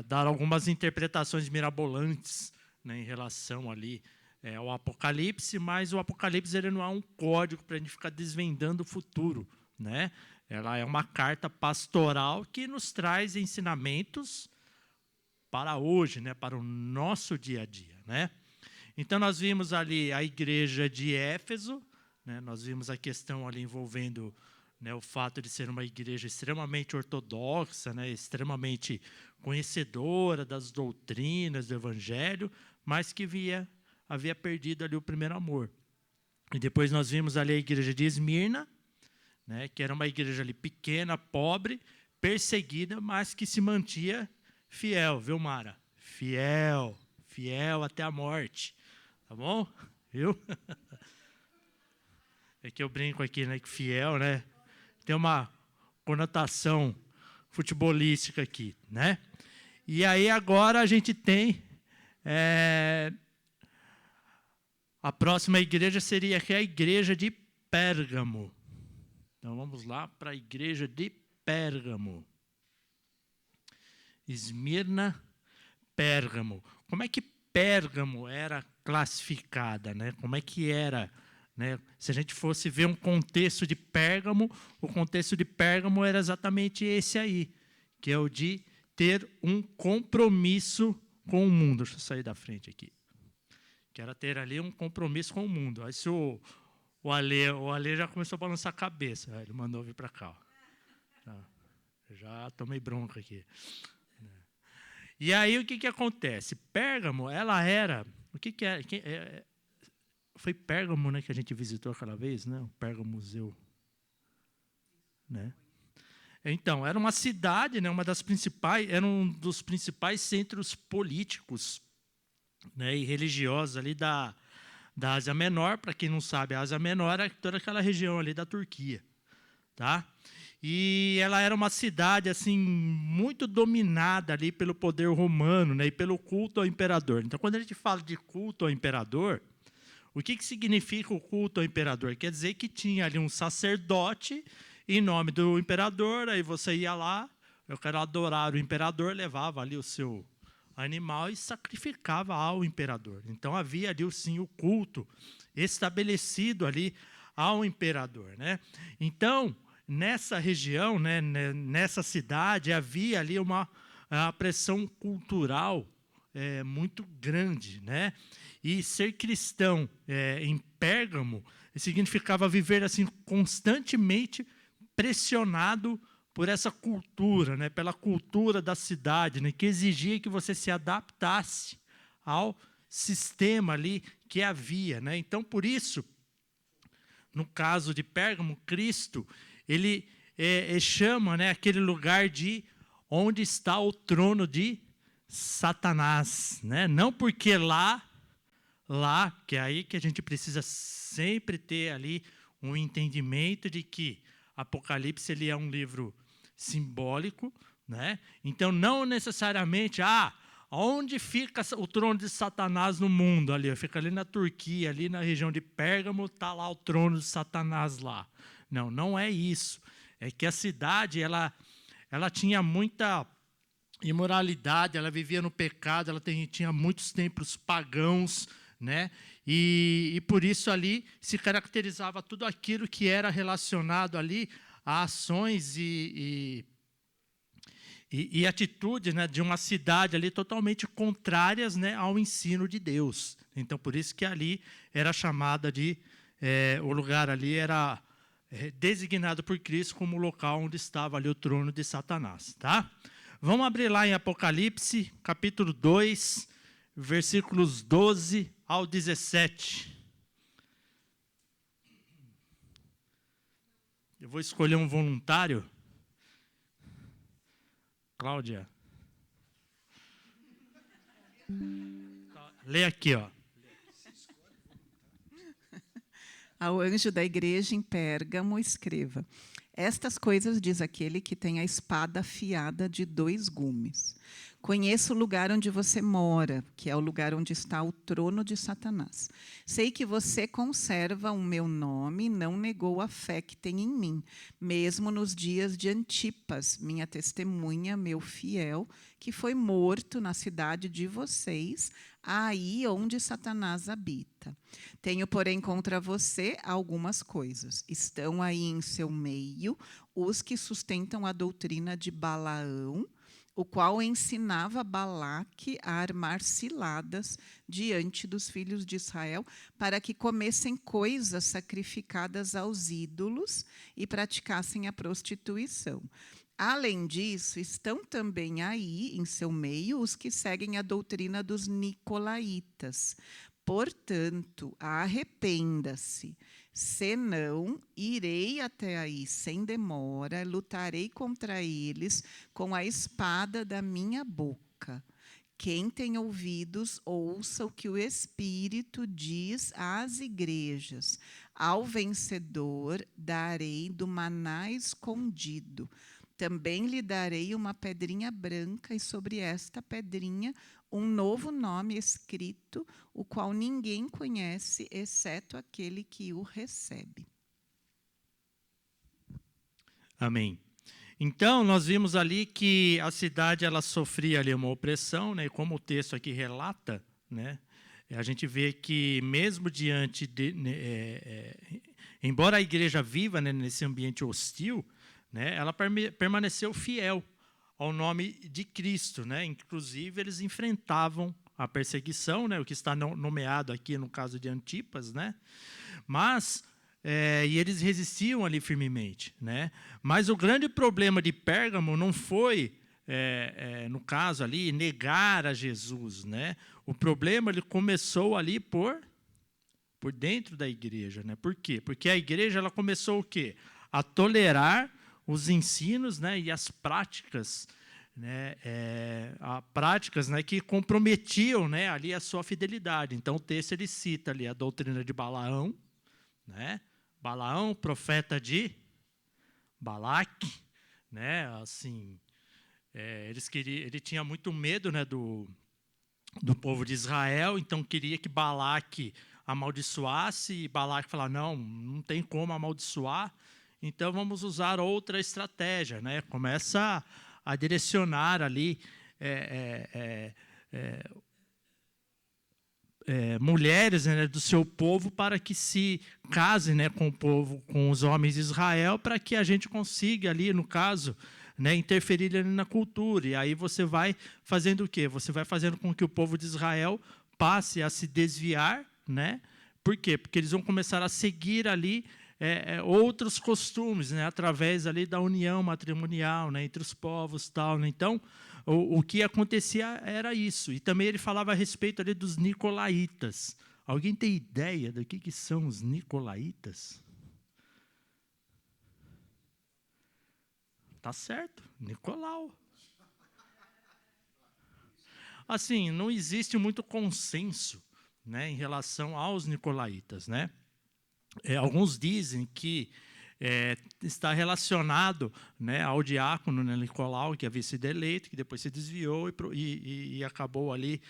dar algumas interpretações mirabolantes, né, em relação ali ao Apocalipse, mas o Apocalipse ele não é um código para a gente ficar desvendando o futuro, né? Ela é uma carta pastoral que nos traz ensinamentos para hoje, né, para o nosso dia a dia, né? Então nós vimos ali a igreja de Éfeso, né, nós vimos a questão ali envolvendo, né, o fato de ser uma igreja extremamente ortodoxa, né, extremamente conhecedora das doutrinas do evangelho, mas que havia perdido ali o primeiro amor. E depois nós vimos ali a igreja de Esmirna, né, que era uma igreja ali pequena, pobre, perseguida, mas que se mantinha fiel, viu, Mara? Fiel, fiel até a morte. Tá bom? Viu? É que eu brinco aqui, né, que fiel, né, tem uma conotação futebolística aqui, né? E aí agora a gente tem a próxima igreja seria a igreja de Pérgamo. Então vamos lá para a igreja de Pérgamo. Esmirna, Pérgamo. Como é que Pérgamo era classificada, né? Como é que era, né? Se a gente fosse ver um contexto de Pérgamo, o contexto de Pérgamo era exatamente esse aí, que é o de ter um compromisso com o mundo. Deixa eu sair da frente aqui. Que era ter ali um compromisso com o mundo. Aí se o Ale já começou a balançar a cabeça. Ele mandou vir para cá. Já tomei bronca aqui. E aí o que acontece? Pérgamo, ela era... O que é? Foi Pérgamo, né, que a gente visitou aquela vez, né? O Pérgamo Museu. Né? Então, era uma cidade, né, era um dos principais centros políticos, né, e religiosos ali da Ásia Menor. Para quem não sabe, a Ásia Menor é toda aquela região ali da Turquia. Tá? E ela era uma cidade assim muito dominada ali pelo poder romano, né, e pelo culto ao imperador. Então, quando a gente fala de culto ao imperador, o que significa o culto ao imperador? Quer dizer que tinha ali um sacerdote em nome do imperador, aí você ia lá, eu quero adorar o imperador, levava ali o seu animal e sacrificava ao imperador. Então, havia ali sim o culto estabelecido ali ao imperador, né? Então, nessa região, né, nessa cidade, havia ali uma pressão cultural muito grande, né? E ser cristão em Pérgamo significava viver assim constantemente pressionado por essa cultura, né, pela cultura da cidade, né, que exigia que você se adaptasse ao sistema ali que havia, né? Então, por isso, no caso de Pérgamo, Cristo, ele chama, né, aquele lugar de onde está o trono de Satanás, né? Não porque lá, que é aí que a gente precisa sempre ter ali um entendimento de que Apocalipse ele é um livro simbólico, né? Então não necessariamente onde fica o trono de Satanás no mundo ali, fica ali na Turquia, ali na região de Pérgamo, está lá o trono de Satanás lá. Não, não é isso. É que a cidade ela tinha muita imoralidade, ela vivia no pecado, ela tinha muitos templos pagãos, né? E por isso ali se caracterizava tudo aquilo que era relacionado ali a ações e atitudes, né, de uma cidade ali totalmente contrárias, né, ao ensino de Deus. Então, por isso que ali era chamada de... o lugar ali era designado por Cristo como o local onde estava ali o trono de Satanás. Tá? Vamos abrir lá em Apocalipse, capítulo 2, versículos 12 ao 17. Eu vou escolher um voluntário. Cláudia. Lê aqui, ó. Ao anjo da igreja em Pérgamo, escreva: Estas coisas diz aquele que tem a espada afiada de 2 gumes. Conheço o lugar onde você mora, que é o lugar onde está o trono de Satanás. Sei que você conserva o meu nome e não negou a fé que tem em mim, mesmo nos dias de Antipas, minha testemunha, meu fiel, que foi morto na cidade de vocês, aí onde Satanás habita. Tenho, porém, contra você algumas coisas. Estão aí em seu meio os que sustentam a doutrina de Balaão, o qual ensinava Balaque a armar ciladas diante dos filhos de Israel, para que comessem coisas sacrificadas aos ídolos e praticassem a prostituição. Além disso, estão também aí, em seu meio, os que seguem a doutrina dos nicolaítas. Portanto, arrependa-se. Senão, irei até aí sem demora, lutarei contra eles com a espada da minha boca. Quem tem ouvidos, ouça o que o Espírito diz às igrejas. Ao vencedor darei do maná escondido. Também lhe darei uma pedrinha branca, e sobre esta pedrinha um novo nome escrito, o qual ninguém conhece, exceto aquele que o recebe. Amém. Então, nós vimos ali que a cidade ela sofria ali uma opressão, né? E como o texto aqui relata, né? A gente vê que mesmo diante de, embora a igreja viva, né, nesse ambiente hostil, né, ela permaneceu fiel ao nome de Cristo, né? Inclusive eles enfrentavam a perseguição, né? O que está nomeado aqui no caso de Antipas, né? Mas e eles resistiam ali firmemente, né? Mas o grande problema de Pérgamo não foi, no caso ali, negar a Jesus, né? O problema ele começou ali por dentro da igreja, né? Por quê? Porque a igreja ela começou o quê? A tolerar os ensinos, né? E as práticas, né? Práticas, né? Que comprometiam, né? Ali a sua fidelidade. Então o texto ele cita ali a doutrina de Balaão, né? Balaão, profeta de Balaque, né? Assim, ele tinha muito medo, né, do povo de Israel, então queria que Balaque amaldiçoasse, e Balaque falava, não tem como amaldiçoar, então vamos usar outra estratégia, né? Começa a direcionar ali mulheres, né, do seu povo para que se casem, né, com o povo, com os homens de Israel, para que a gente consiga ali, no caso, né, interferir ali na cultura. E aí você vai fazendo o quê? Você vai fazendo com que o povo de Israel passe a se desviar, né? Por quê? Porque eles vão começar a seguir ali outros costumes, né, através ali da união matrimonial, né, entre os povos, tal, né? Então, o que acontecia era isso. E também ele falava a respeito ali dos nicolaítas. Alguém tem ideia do que são os nicolaítas? Tá certo, Nicolau. Assim, não existe muito consenso, né, em relação aos nicolaítas, né? Alguns dizem que está relacionado, né, ao diácono, né, Nicolau, que havia sido eleito, que depois se desviou e acabou ali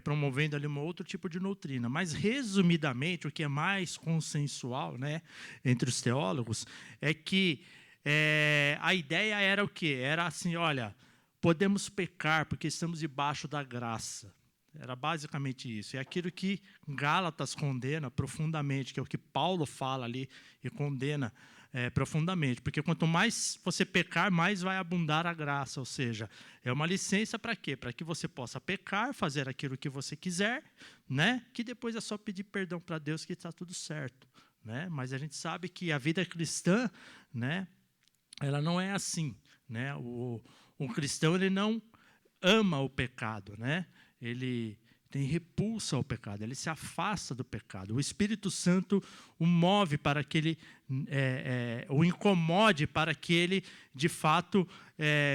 promovendo ali um outro tipo de doutrina. Mas, resumidamente, o que é mais consensual, né, entre os teólogos é que a ideia era o quê? Era assim, olha, podemos pecar porque estamos debaixo da graça. Era basicamente isso. É aquilo que Gálatas condena profundamente, que é o que Paulo fala ali e condena profundamente. Porque quanto mais você pecar, mais vai abundar a graça. Ou seja, é uma licença para quê? Para que você possa pecar, fazer aquilo que você quiser, né? Que depois é só pedir perdão para Deus que está tudo certo, né? Mas a gente sabe que a vida cristã, né, ela não é assim, né? O cristão ele não ama o pecado, né? Ele tem repulsa ao pecado, ele se afasta do pecado. O Espírito Santo o move para que ele, o incomode para que ele, de fato,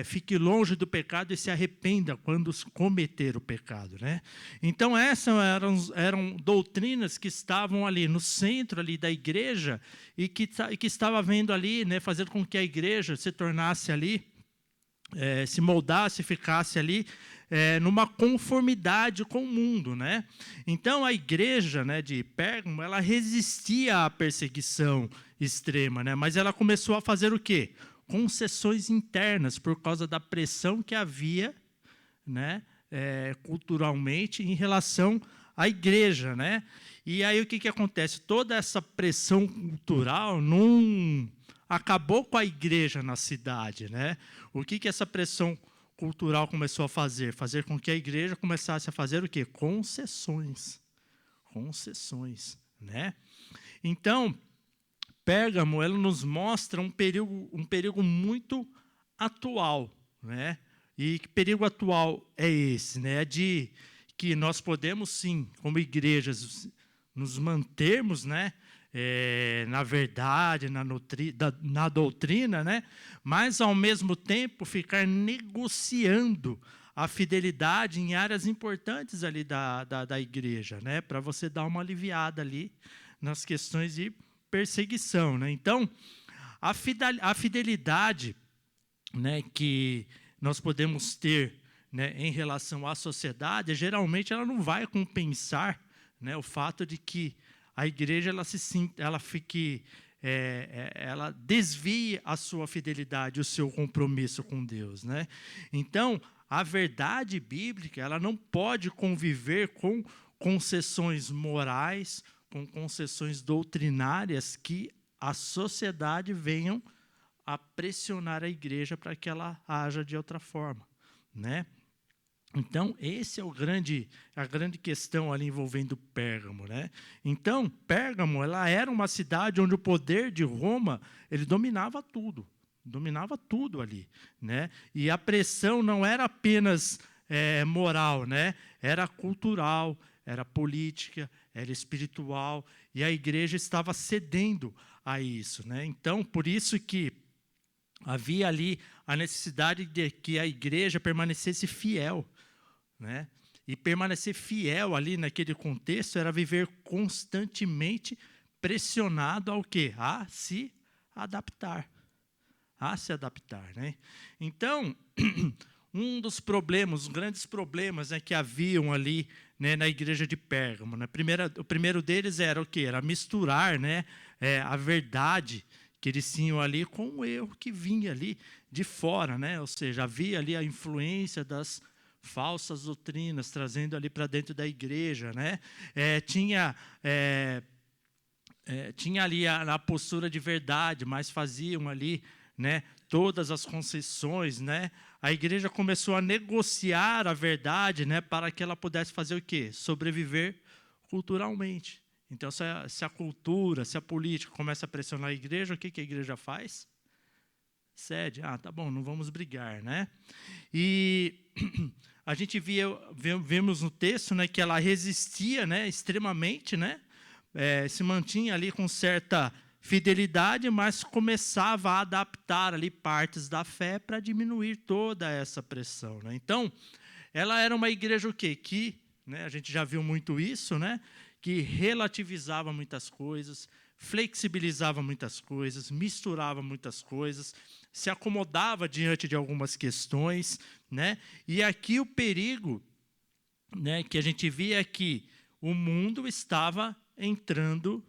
fique longe do pecado e se arrependa quando cometer o pecado, né? Então, essas eram doutrinas que estavam ali no centro ali da igreja e que estava vendo ali, né, fazendo com que a igreja se tornasse ali, se moldasse, ficasse ali, numa conformidade com o mundo, né? Então a igreja, né, de Pérgamo, ela resistia à perseguição extrema, né? Mas ela começou a fazer o quê? Concessões internas por causa da pressão que havia, né, culturalmente em relação à igreja, né? E aí o que acontece? Toda essa pressão cultural não acabou com a igreja na cidade, né? O que essa pressão cultural começou a fazer? Fazer com que a igreja começasse a fazer o quê? Concessões. Concessões, né? Então, Pérgamo, ela nos mostra um perigo muito atual, né? E que perigo atual é esse, né? De que nós podemos, sim, como igrejas, nos mantermos, né, na verdade, na doutrina, né, mas, ao mesmo tempo, ficar negociando a fidelidade em áreas importantes ali da igreja, né, para você dar uma aliviada ali nas questões de perseguição, né? Então, a fidelidade, né, que nós podemos ter, né, em relação à sociedade, geralmente ela não vai compensar, né, o fato de que a igreja ela desvie a sua fidelidade, o seu compromisso com Deus, né? Então, a verdade bíblica, ela não pode conviver com concessões morais, com concessões doutrinárias que a sociedade venham a pressionar a igreja para que ela haja de outra forma, né? Então, esse é a grande questão ali envolvendo Pérgamo, né? Então, Pérgamo, ela era uma cidade onde o poder de Roma, ele dominava tudo ali, né? E a pressão não era apenas moral, né? Era cultural, era política, era espiritual, e a igreja estava cedendo a isso, né? Então, por isso que havia ali a necessidade de que a igreja permanecesse fiel, né? E permanecer fiel ali naquele contexto era viver constantemente pressionado ao quê? A se adaptar. A se adaptar, né? Então, um dos problemas, os grandes problemas, né, que haviam ali, né, na igreja de Pérgamo, né? O primeiro deles era o quê? Era misturar, né, a verdade que eles tinham ali com o erro que vinha ali de fora, né? Ou seja, havia ali a influência das falsas doutrinas trazendo ali para dentro da igreja, né? Tinha ali a postura de verdade, mas faziam ali, né, todas as concessões, né? A igreja começou a negociar a verdade, né, para que ela pudesse fazer o quê? Sobreviver culturalmente. Então, se a cultura, se a política começa a pressionar a igreja, o que a igreja faz? Cede. Ah, tá bom, não vemos brigar, né? E a gente vemos no texto, né, que ela resistia, né, extremamente, né? Se mantinha ali com certa fidelidade, mas começava a adaptar ali partes da fé para diminuir toda essa pressão, né? Então, ela era uma igreja o quê? Que, né, a gente já viu muito isso, né? Que relativizava muitas coisas, flexibilizava muitas coisas, misturava muitas coisas, se acomodava diante de algumas questões, né? E aqui o perigo, né, que a gente via é que o mundo estava entrando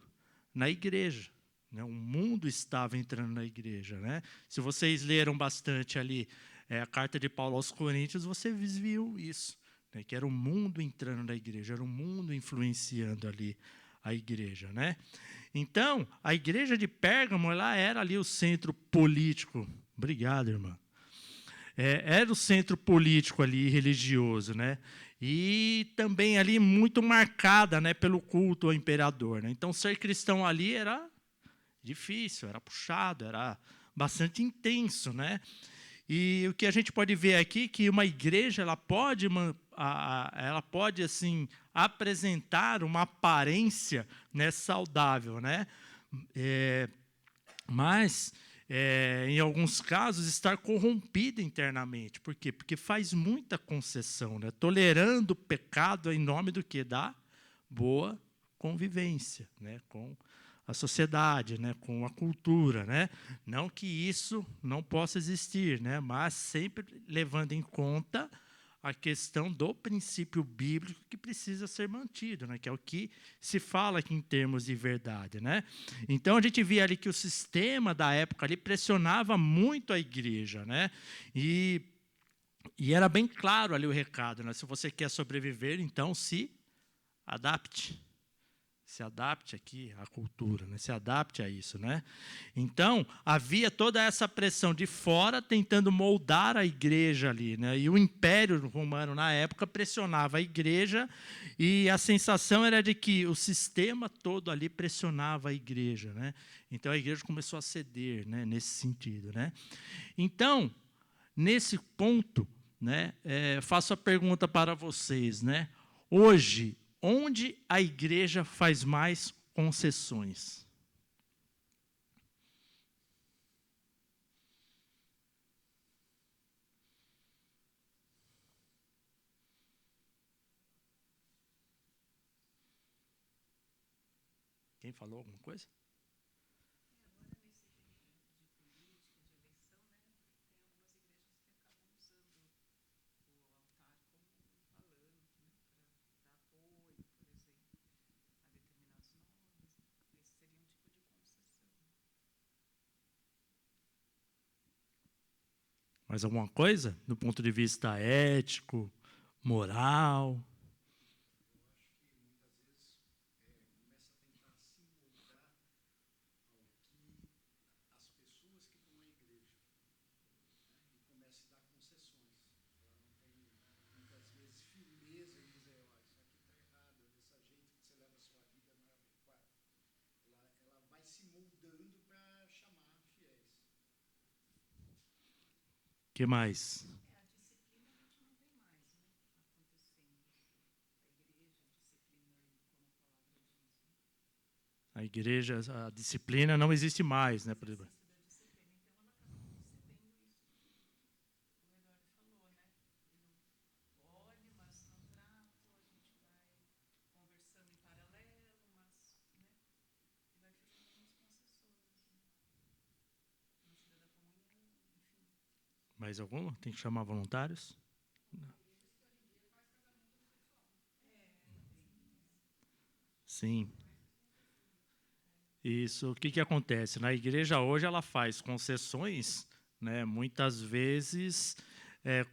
na igreja, né? O mundo estava entrando na igreja, né? Se vocês leram bastante ali a carta de Paulo aos Coríntios, vocês viram isso, né? Que era o mundo entrando na igreja, era o mundo influenciando ali a igreja, né? Então, a igreja de Pérgamo, ela era ali o centro político. Obrigado, irmã. Era o centro político ali, religioso, né? E também ali muito marcada, né, pelo culto ao imperador, né? Então, ser cristão ali era difícil, era puxado, era bastante intenso, né? E o que a gente pode ver aqui é que uma igreja ela pode ela pode assim apresentar uma aparência, né, saudável, né? Mas em alguns casos estar corrompida internamente. Por quê? Porque faz muita concessão, né? Tolerando o pecado em nome do que? Da boa convivência, né? Com a sociedade, né? Com a cultura, né? Não que isso não possa existir, né? Mas sempre levando em conta a questão do princípio bíblico que precisa ser mantido, né? Que é o que se fala aqui em termos de verdade, né? Então a gente via ali que o sistema da época ali pressionava muito a igreja, né? E era bem claro ali o recado, né? Se você quer sobreviver, então se adapte. Se adapte aqui à cultura, né? Se adapte a isso, né? Então, havia toda essa pressão de fora tentando moldar a igreja ali, né? E o Império Romano, na época, pressionava a igreja e a sensação era de que o sistema todo ali pressionava a igreja, né? Então, a igreja começou a ceder, né? Nesse sentido, né? Então, nesse ponto, né? Faço a pergunta para vocês, né? Hoje, onde a igreja faz mais concessões? Quem falou alguma coisa? Mais alguma coisa? Do ponto de vista ético, moral? O que mais? A igreja, a disciplina não existe mais, né? Por exemplo. Mais alguma? Tem que chamar voluntários? Não. Sim. Isso. O que acontece? Na igreja hoje ela faz concessões, né? Muitas vezes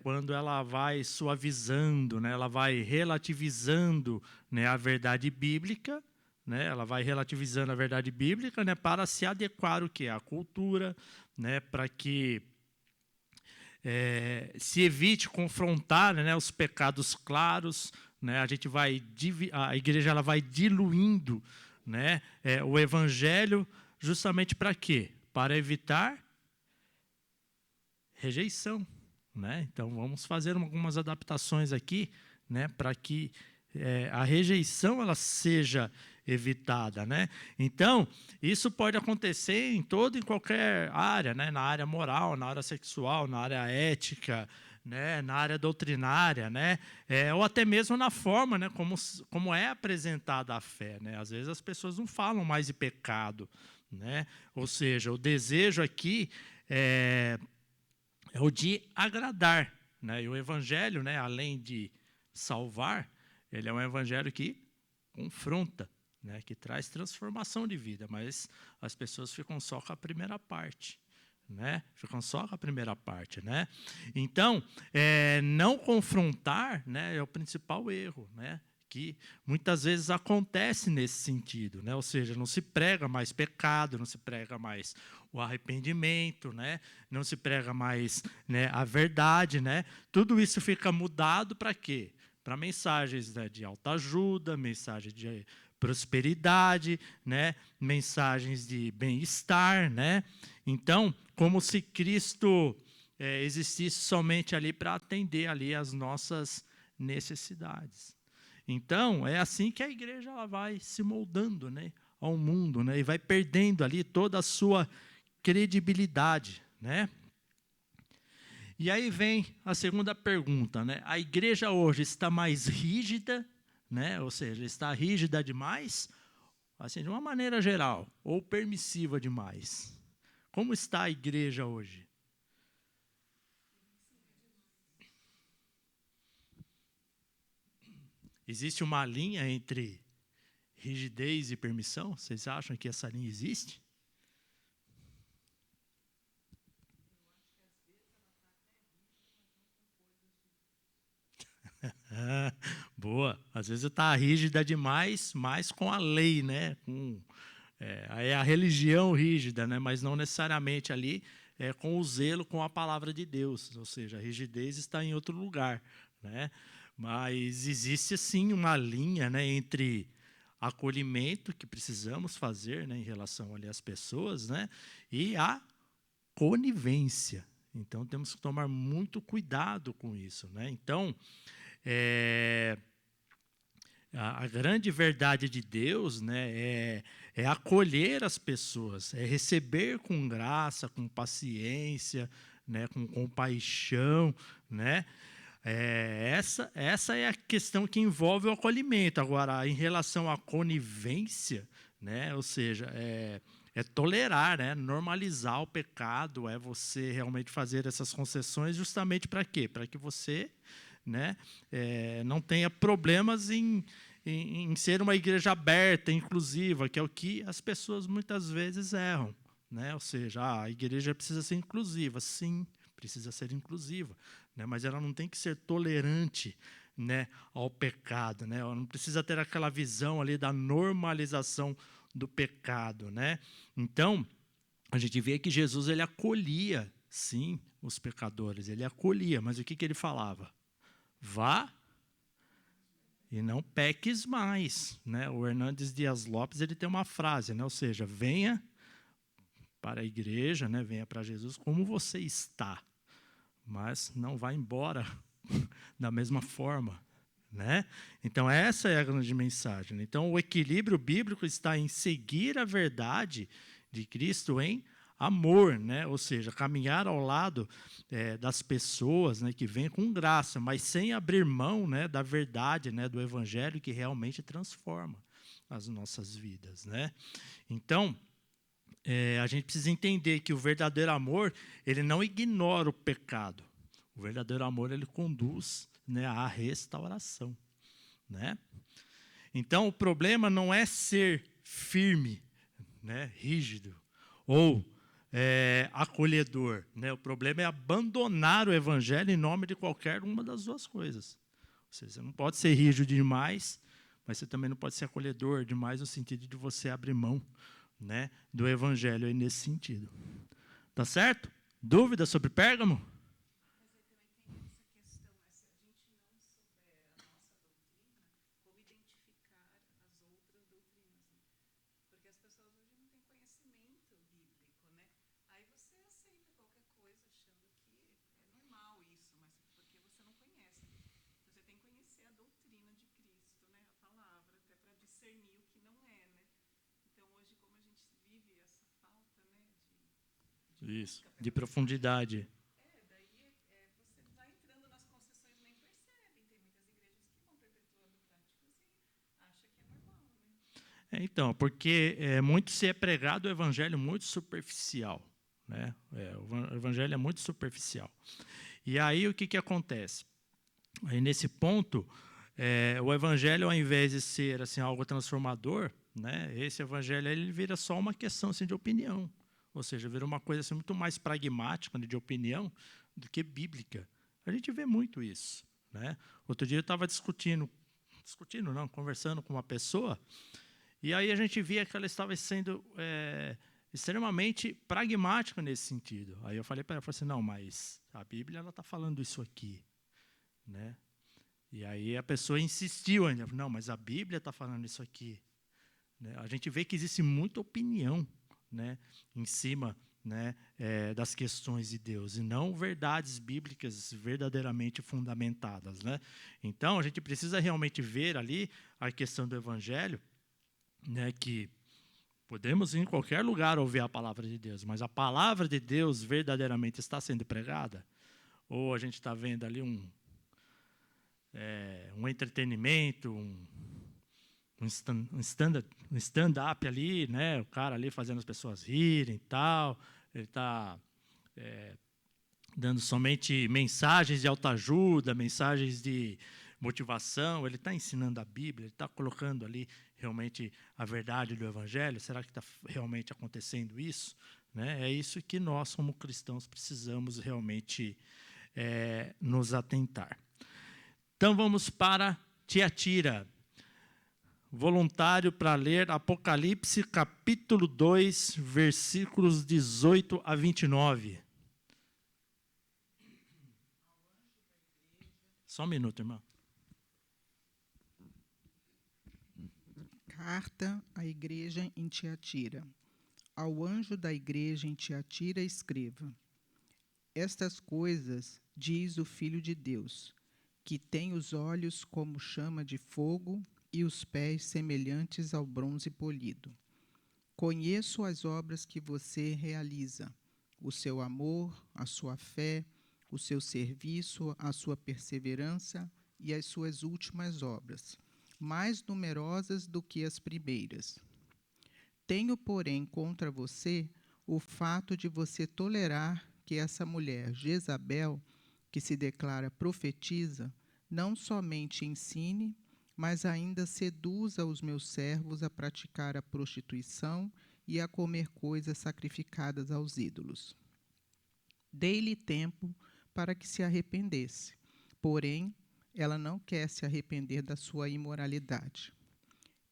quando ela vai suavizando, né? Ela vai relativizando, né? A verdade bíblica, né? Ela vai relativizando a verdade bíblica, né? Para se adequar o que? À cultura, né? Para que se evite confrontar, né, os pecados claros, né, a igreja ela vai diluindo, né, o evangelho justamente para quê? Para evitar rejeição, né? Então vamos fazer algumas adaptações aqui, né, para que a rejeição ela seja evitada, né? Então isso pode acontecer em qualquer área, né? Na área moral, na área sexual, na área ética, né? Na área doutrinária, né? Ou até mesmo na forma, né? Como é apresentada a fé, né? Às vezes as pessoas não falam mais de pecado, né? Ou seja, o desejo aqui é o de agradar, né? E o evangelho, né, além de salvar, ele é um evangelho que confronta, né, que traz transformação de vida, mas as pessoas ficam só com a primeira parte, né? Ficam só com a primeira parte, né? Então, não confrontar, né, é o principal erro, né? Que muitas vezes acontece nesse sentido, né? Ou seja, não se prega mais pecado, não se prega mais o arrependimento, né? Não se prega mais, né, a verdade, né? Tudo isso fica mudado para quê? Para mensagens, né, de autoajuda, mensagens de prosperidade, né? Mensagens de bem-estar, né? Então, como se Cristo existisse somente ali para atender ali as nossas necessidades. Então, é assim que a igreja ela vai se moldando, né, ao mundo, né, e vai perdendo ali toda a sua credibilidade, né? E aí vem a segunda pergunta, né? A igreja hoje está mais rígida, né? Ou seja, está rígida demais, assim, de uma maneira geral, ou permissiva demais? Como está a igreja hoje? Existe uma linha entre rigidez e permissão? Vocês acham que essa linha existe? Ah, boa. Às vezes está rígida demais, mas com a lei, né? Aí é a religião rígida, né? Mas não necessariamente ali com o zelo com a palavra de Deus. Ou seja, a rigidez está em outro lugar, né? Mas existe sim uma linha, né, entre acolhimento que precisamos fazer, né, em relação ali às pessoas, né, e a conivência. Então temos que tomar muito cuidado com isso, né? Então é, a grande verdade de Deus, né, é acolher as pessoas, é receber com graça, com paciência, né, com compaixão, né? Essa é a questão que envolve o acolhimento. Agora, em relação à conivência, né, ou seja, é tolerar, né, normalizar o pecado, é você realmente fazer essas concessões justamente para quê? Para que você, né, não tenha problemas em ser uma igreja aberta, inclusiva, que é o que as pessoas muitas vezes erram, né? Ou seja, a igreja precisa ser inclusiva, sim, precisa ser inclusiva, né? Mas ela não tem que ser tolerante, né, ao pecado, né? Ela não precisa ter aquela visão ali da normalização do pecado, né? Então, a gente vê que Jesus ele acolhia, sim, os pecadores, ele acolhia, mas o que ele falava? Vá e não peques mais, né? O Hernandes Dias Lopes ele tem uma frase, né? Ou seja, venha para a igreja, né? Venha para Jesus como você está, mas não vá embora da mesma forma, né? Então essa é a grande mensagem. Então o equilíbrio bíblico está em seguir a verdade de Cristo em amor, né? Ou seja, caminhar ao lado das pessoas, né, que vêm com graça, mas sem abrir mão, né, da verdade, né, do evangelho que realmente transforma as nossas vidas, né? Então a gente precisa entender que o verdadeiro amor ele não ignora o pecado. O verdadeiro amor ele conduz, né, à restauração, né? Então o problema não é ser firme, né, rígido ou acolhedor, né? O problema é abandonar o evangelho em nome de qualquer uma das duas coisas. Ou seja, você não pode ser rígido demais, mas você também não pode ser acolhedor demais no sentido de você abrir mão, né, do evangelho aí nesse sentido. Tá certo? Dúvidas sobre Pérgamo? Isso, de profundidade. Então, porque muito se é pregado o evangelho muito superficial, né? O evangelho é muito superficial. E aí o que acontece? Aí, nesse ponto, o evangelho, ao invés de ser assim algo transformador, né? Esse evangelho ele vira só uma questão assim, de opinião, ou seja, vira uma coisa assim, muito mais pragmática, né, de opinião do que bíblica. A gente vê muito isso, né? Outro dia eu estava conversando com uma pessoa. E aí a gente via que ela estava sendo extremamente pragmática nesse sentido. Aí eu falei para ela, assim, não, mas a Bíblia ela está falando isso aqui, né? E aí a pessoa insistiu ainda, não, mas a Bíblia está falando isso aqui, né? A gente vê que existe muita opinião, né, em cima, né, das questões de Deus, e não verdades bíblicas verdadeiramente fundamentadas, né? Então, a gente precisa realmente ver ali a questão do Evangelho, né, que podemos ir em qualquer lugar ouvir a palavra de Deus, mas a palavra de Deus verdadeiramente está sendo pregada? Ou a gente está vendo ali um entretenimento, um stand-up ali, né? O cara ali fazendo as pessoas rirem e tal, ele está dando somente mensagens de autoajuda, mensagens de motivação, ele está ensinando a Bíblia, ele está colocando ali realmente a verdade do Evangelho? Será que está realmente acontecendo isso? Né? É isso que nós, como cristãos, precisamos realmente nos atentar. Então, vamos para Tiatira. Voluntário para ler Apocalipse, capítulo 2, versículos 18 a 29. Só um minuto, irmão. Carta à igreja em Tiatira. Ao anjo da igreja em Tiatira escreva: Estas coisas diz o Filho de Deus, que tem os olhos como chama de fogo e os pés semelhantes ao bronze polido. Conheço as obras que você realiza, o seu amor, a sua fé, o seu serviço, a sua perseverança e as suas últimas obras, mais numerosas do que as primeiras. Tenho, porém, contra você o fato de você tolerar que essa mulher, Jezabel, que se declara profetisa, não somente ensine, mas ainda seduza os meus servos a praticar a prostituição e a comer coisas sacrificadas aos ídolos. Dei-lhe tempo para que se arrependesse, porém, ela não quer se arrepender da sua imoralidade.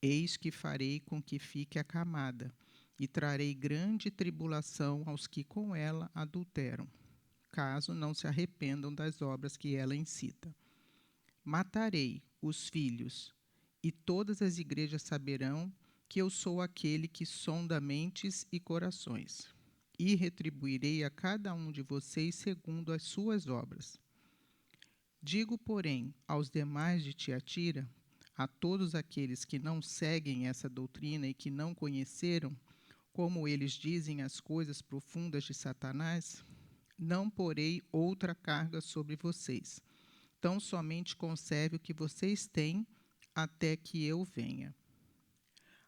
Eis que farei com que fique acamada, e trarei grande tribulação aos que com ela adulteram, caso não se arrependam das obras que ela incita. Matarei os filhos, e todas as igrejas saberão que eu sou aquele que sonda mentes e corações, e retribuirei a cada um de vocês segundo as suas obras. Digo, porém, aos demais de Tiatira, a todos aqueles que não seguem essa doutrina e que não conheceram, como eles dizem as coisas profundas de Satanás, não porei outra carga sobre vocês. Tão somente conserve o que vocês têm até que eu venha.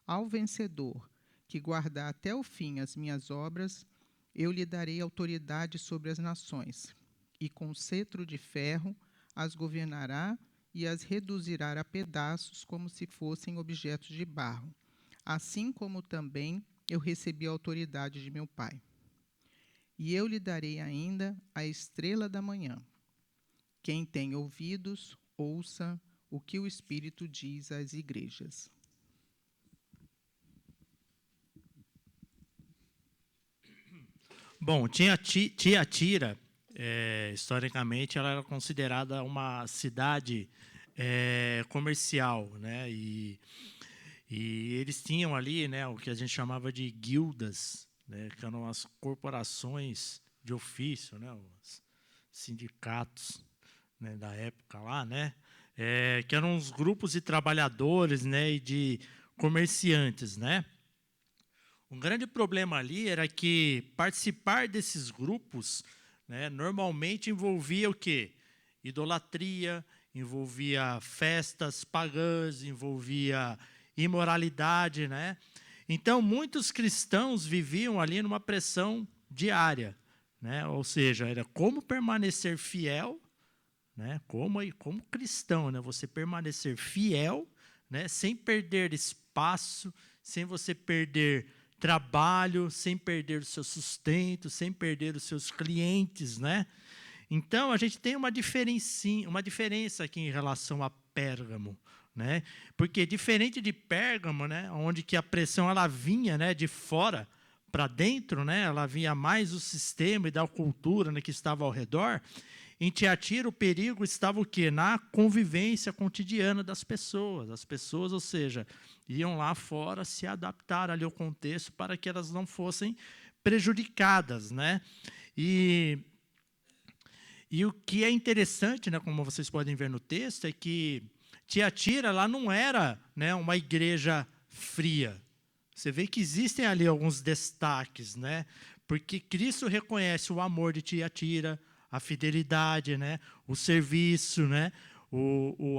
Ao vencedor, que guardar até o fim as minhas obras, eu lhe darei autoridade sobre as nações, e com cetro de ferro as governará e as reduzirá a pedaços como se fossem objetos de barro, assim como também eu recebi a autoridade de meu Pai. E eu lhe darei ainda a estrela da manhã. Quem tem ouvidos, ouça o que o Espírito diz às igrejas. Bom, Tiatira, historicamente, ela era considerada uma cidade comercial, né? E eles tinham ali, né, o que a gente chamava de guildas, né, que eram as corporações de ofício, né, os sindicatos, né, da época lá, né, que eram os grupos de trabalhadores, né, e de comerciantes, né. Um grande problema ali era que participar desses grupos, né, normalmente envolvia o quê? Idolatria, envolvia festas pagãs, envolvia imoralidade, né? Então, muitos cristãos viviam ali numa pressão diária, né? Ou seja, era como permanecer fiel, né? Como cristão, né? Você permanecer fiel, né? Sem perder espaço, sem você perder trabalho, sem perder o seu sustento, sem perder os seus clientes, né? Então, a gente tem uma diferença aqui em relação a Pérgamo, né? Porque diferente de Pérgamo, né, onde que a pressão ela vinha, né, de fora para dentro, né, ela vinha mais do sistema e da cultura, né, que estava ao redor. Em Tiatira, o perigo estava o quê? Na convivência cotidiana das pessoas. As pessoas, ou seja, iam lá fora se adaptar ali ao contexto para que elas não fossem prejudicadas, né? E o que é interessante, né, como vocês podem ver no texto, é que Tiatira lá não era, né, uma igreja fria. Você vê que existem ali alguns destaques, né? Porque Cristo reconhece o amor de Tiatira, a fidelidade, né, o serviço, né,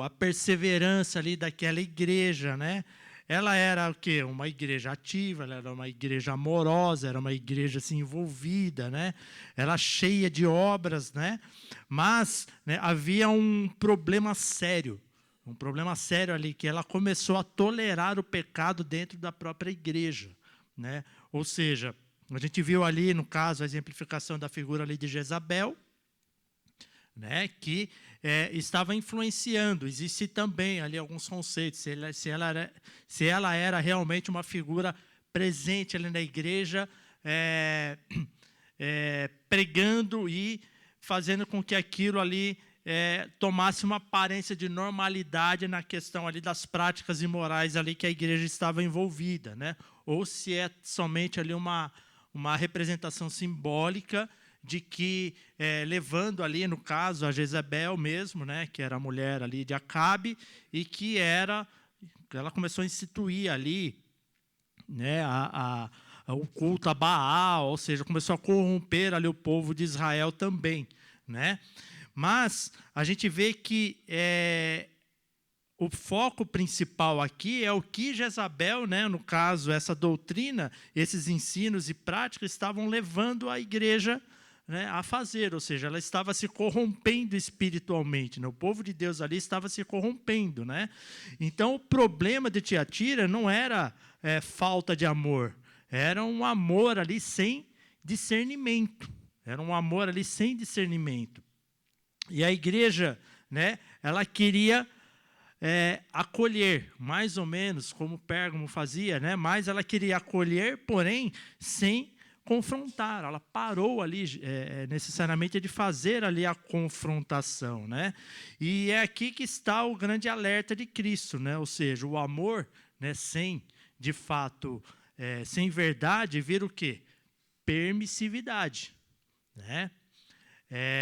a perseverança ali daquela igreja, né? Ela era o quê? Uma igreja ativa, ela era uma igreja amorosa, era uma igreja assim, envolvida, né? Ela cheia de obras, né? Mas, né, havia um problema sério ali, que ela começou a tolerar o pecado dentro da própria igreja, né? Ou seja, a gente viu ali, no caso, a exemplificação da figura ali de Jezabel, né, que estava influenciando. Existe também ali alguns conceitos, se ela era realmente uma figura presente ali na igreja, pregando e fazendo com que aquilo ali tomasse uma aparência de normalidade na questão ali das práticas imorais ali que a igreja estava envolvida, né? Ou se é somente ali uma representação simbólica de que, levando ali, no caso, a Jezabel mesmo, né, que era a mulher ali de Acabe, e que ela começou a instituir ali, né, o culto a Baal, ou seja, começou a corromper ali o povo de Israel também, né? Mas a gente vê que o foco principal aqui é o que Jezabel, né, no caso, essa doutrina, esses ensinos e práticas estavam levando a igreja, né, a fazer, ou seja, ela estava se corrompendo espiritualmente, né? O povo de Deus ali estava se corrompendo, né? Então, o problema de Tiatira não era falta de amor, era um amor ali sem discernimento, era um amor ali sem discernimento. E a igreja, né, ela queria acolher, mais ou menos como Pérgamo fazia, né? Mas ela queria acolher, porém, sem confrontar. Ela parou ali necessariamente de fazer ali a confrontação, né? E é aqui que está o grande alerta de Cristo, né? Ou seja, o amor, né, sem, de fato, sem verdade, vira o quê? Permissividade, né?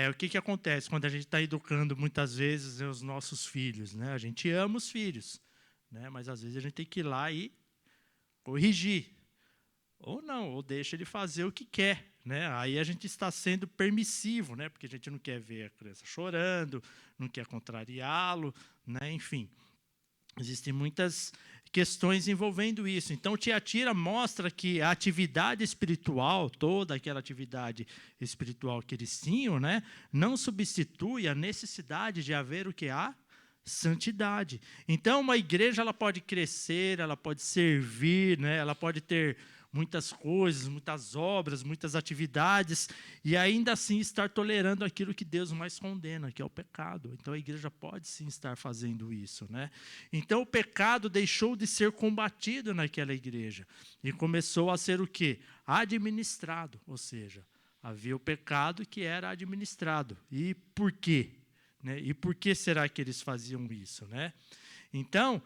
O que acontece quando a gente está educando muitas vezes, né, os nossos filhos, né? A gente ama os filhos, né? Mas às vezes a gente tem que ir lá e corrigir. Ou não, ou deixa ele fazer o que quer, né? Aí a gente está sendo permissivo, né? Porque a gente não quer ver a criança chorando, não quer contrariá-lo, né? Enfim, existem muitas questões envolvendo isso. Então, Tiatira mostra que a atividade espiritual, toda aquela atividade espiritual que eles tinham, né, não substitui a necessidade de haver o que há? Santidade. Então, uma igreja ela pode crescer, ela pode servir, né, ela pode ter muitas coisas, muitas obras, muitas atividades, e ainda assim estar tolerando aquilo que Deus mais condena, que é o pecado. Então a igreja pode sim estar fazendo isso, né? Então o pecado deixou de ser combatido naquela igreja e começou a ser o quê? Administrado, ou seja, havia o pecado que era administrado. E por quê? Né? E por que será que eles faziam isso, né? Então,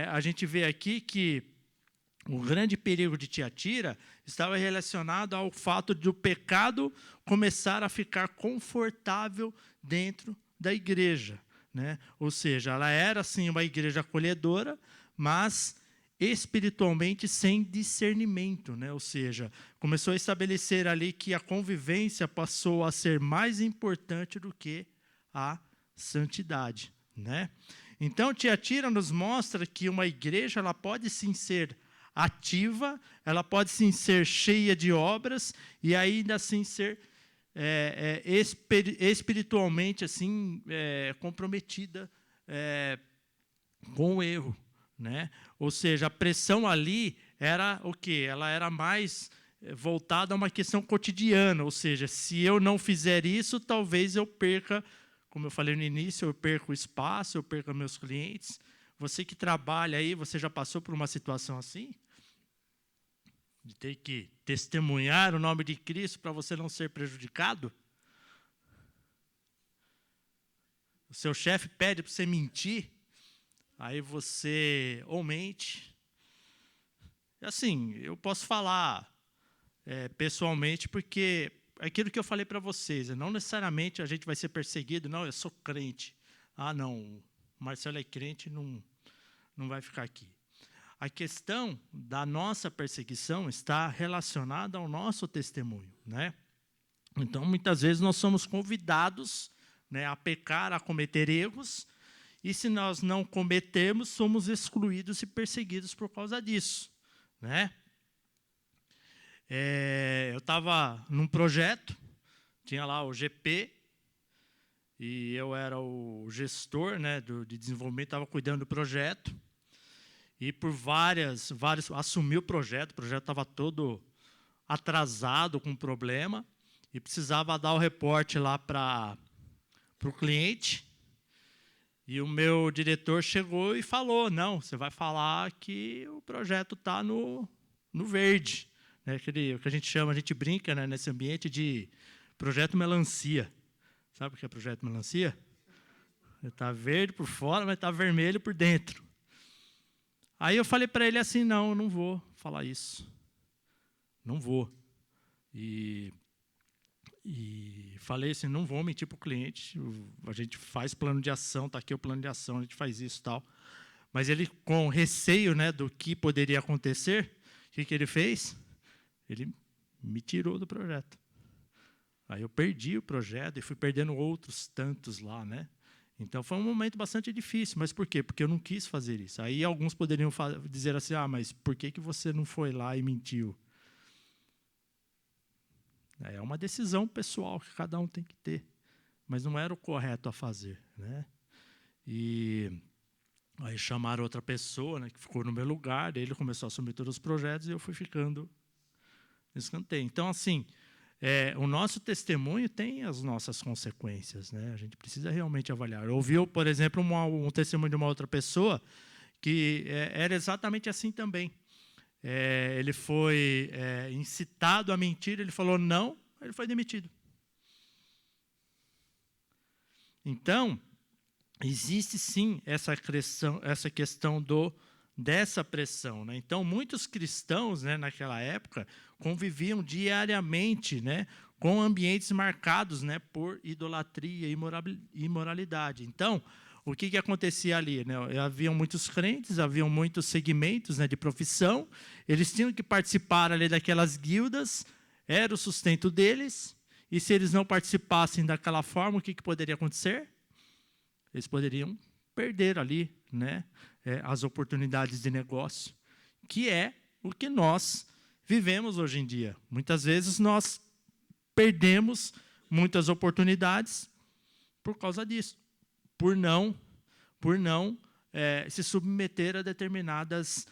a gente vê aqui que o grande perigo de Tiatira estava relacionado ao fato de o pecado começar a ficar confortável dentro da igreja, né? Ou seja, ela era sim uma igreja acolhedora, mas espiritualmente sem discernimento, né? Ou seja, começou a estabelecer ali que a convivência passou a ser mais importante do que a santidade, né? Então, Tiatira nos mostra que uma igreja ela pode sim ser ativa, ela pode sim ser cheia de obras e ainda assim ser espiritualmente assim comprometida com o erro, né? Ou seja, a pressão ali era o quê? Ela era mais voltada a uma questão cotidiana, ou seja, se eu não fizer isso, talvez eu perca, como eu falei no início, eu perco o espaço, eu perco meus clientes. Você que trabalha aí, você já passou por uma situação assim? De ter que testemunhar o nome de Cristo para você não ser prejudicado? O seu chefe pede para você mentir, aí você ou mente. Assim, eu posso falar, pessoalmente, porque aquilo que eu falei para vocês, não necessariamente a gente vai ser perseguido, não, eu sou crente. Ah, não, o Marcelo é crente, não vai ficar aqui. A questão da nossa perseguição está relacionada ao nosso testemunho, né? Então, muitas vezes, nós somos convidados, né, a pecar, a cometer erros, e se nós não cometermos, somos excluídos e perseguidos por causa disso, né? Eu estava num projeto, tinha lá o GP, e eu era o gestor, né, de desenvolvimento, estava cuidando do projeto, e por vários, assumi o projeto estava todo atrasado com problema, e precisava dar o reporte lá para o cliente, e o meu diretor chegou e falou, não, você vai falar que o projeto está no verde, né, o que a gente chama, a gente brinca, né, nesse ambiente de projeto melancia. Sabe o que é projeto melancia? Está verde por fora, mas está vermelho por dentro. Aí eu falei para ele assim, não, eu não vou falar isso. Não vou. E falei assim, não vou mentir para o cliente, a gente faz plano de ação, está aqui o plano de ação, a gente faz isso e tal. Mas ele, com receio, né, do que poderia acontecer, o que ele fez? Ele me tirou do projeto. Aí eu perdi o projeto e fui perdendo outros tantos lá, né? Então foi um momento bastante difícil, mas por quê? Porque eu não quis fazer isso. Aí alguns poderiam dizer assim, mas por que você não foi lá e mentiu? É uma decisão pessoal que cada um tem que ter, mas não era o correto a fazer, né? E aí chamaram outra pessoa, né, que ficou no meu lugar, daí ele começou a assumir todos os projetos e eu fui ficando no escanteio. Então, assim, o nosso testemunho tem as nossas consequências, né? A gente precisa realmente avaliar. Eu ouvi, por exemplo, um testemunho de uma outra pessoa que era exatamente assim também. Ele foi incitado a mentir, ele falou não, ele foi demitido. Então, existe sim essa questão dessa pressão, né? Então, muitos cristãos, né, naquela época conviviam diariamente, né, com ambientes marcados, né, por idolatria e imoralidade. Então, o que acontecia ali, né? Haviam muitos crentes, haviam muitos segmentos, né, de profissão, eles tinham que participar ali daquelas guildas, era o sustento deles, e se eles não participassem daquela forma, o que poderia acontecer? Eles poderiam perder ali, né, as oportunidades de negócio, que é o que nós vivemos hoje em dia. Muitas vezes nós perdemos muitas oportunidades por causa disso, por não se submeter a determinadas